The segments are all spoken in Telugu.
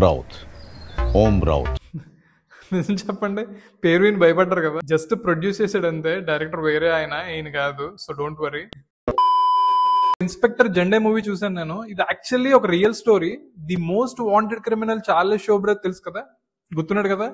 రౌత్, ఓం రౌత్. నిజం చెప్పండి, పేరు విని భయపడ్డారు కదా. జస్ట్ ప్రొడ్యూస్ చేసాడు అంతే, డైరెక్టర్ వేరే ఆయన కాదు. So don't worry. Inspector Zende movie చూసాను నేను. ఇది యాక్చువల్లీ ఒక real story. The most wanted criminal Charles Sobhraj తెలుసు కదా, గుర్తున్నాడు కదా,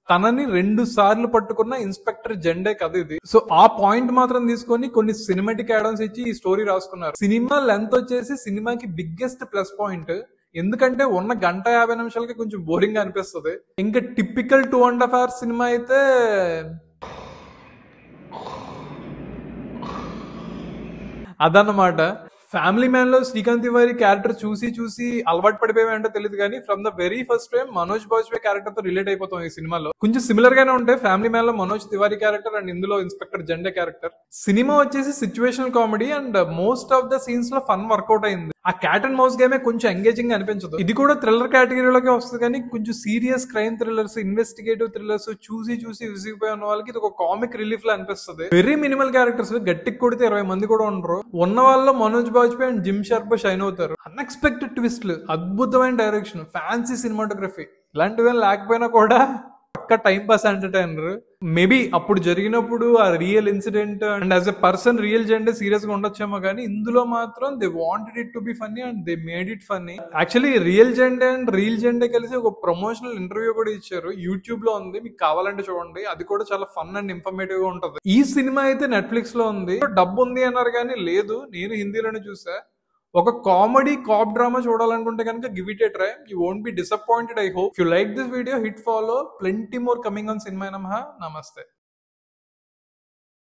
తనని 2 సార్లు పట్టుకున్న ఇన్స్పెక్టర్ జెండే కథ ఇది. సో ఆ పాయింట్ మాత్రం తీసుకొని కొన్ని సినిమాటిక్ యాడన్స్ ఇచ్చి ఈ స్టోరీ రాసుకున్నారు. సినిమా లెంత్ వచ్చేసి సినిమాకి బిగ్గెస్ట్ ప్లస్ పాయింట్. ఎందుకంటే ఉన్న 1:50 నిమిషాలకి కొంచెం బోరింగ్ అనిపిస్తుంది. ఇంకా టిపికల్ 2.5 hours సినిమా అయితే అదన్నమాట. ఫ్యామిలీ మ్యాన్ లో శ్రీకాంత్ తివారీ క్యారెక్టర్ చూసి అలవాటు పడిపోయామంటే తెలియదు కానీ from the very first time Manoj Bajpai character తో రిలేట్ అయిపోతాం ఈ సినిమాలో. కొంచెం సిమిలర్ గానే ఉంటాయి ఫ్యామిలీ మ్యాన్ లో మనోజ్ తివారీ క్యారెక్టర్ అండ్ ఇందులో ఇన్స్పెక్టర్ జెండే క్యారెక్టర్. సినిమా వచ్చేసి situational comedy and most of the scenes లో ఫన్ వర్కౌట్ అయింది. ఆ క్యాట్ అండ్ మౌస్ గేమే కొంచెం ఎంగేజింగ్ అనిపించదు. ఇది కూడా థ్రిల్లర్ కేటగిరీలోకి వస్తుంది కానీ కొంచెం serious crime thrillers, investigative thrillers చూసి విసిగిపోయి ఉన్న వాళ్ళకి ఇది ఒక కామిక్ రిలీఫ్ లా అనిపిస్తుంది. వెరీ మినిమల్ క్యారెక్టర్స్, గట్టికి కొడితే 20 మంది కూడా ఉండరు. ఉన్న వాళ్ళలో Manoj Bajpai and gym sharp shine అవుతారు. అన్ఎక్స్పెక్టెడ్ ట్విస్ట్లు, అద్భుతమైన డైరెక్షన్, ఫ్యాన్సీ సినిమాటోగ్రఫీ, ఇలాంటివి లేకపోయినా కూడా పక్క టైం పాస్ ఎంటర్టైనర్. మేబీ అప్పుడు జరిగినప్పుడు ఆ real incident and as a person real Zende serious గా ఉండొచ్చేమో కానీ ఇందులో మాత్రం they wanted it to be funny and they made it funny. Actually real Zende and real Zende కలిసి ఒక ప్రమోషనల్ ఇంటర్వ్యూ కూడా ఇచ్చారు, యూట్యూబ్ లో ఉంది, మీకు కావాలంటే చూడండి. అది కూడా చాలా ఫన్ అండ్ ఇన్ఫర్మేటివ్ గా ఉంటది. ఈ సినిమా అయితే నెట్ఫ్లిక్స్ లో ఉంది. డబ్బు ఉంది అన్నారు కానీ లేదు, నేను హిందీలోనే చూసా. ఒక కామెడీ కాప్ డ్రామా చూడాలనుకుంటే కనుక give it A try. You won't be disappointed. I hope. If you like this video, hit follow. Plenty more coming on cinema నమః. నమస్తే.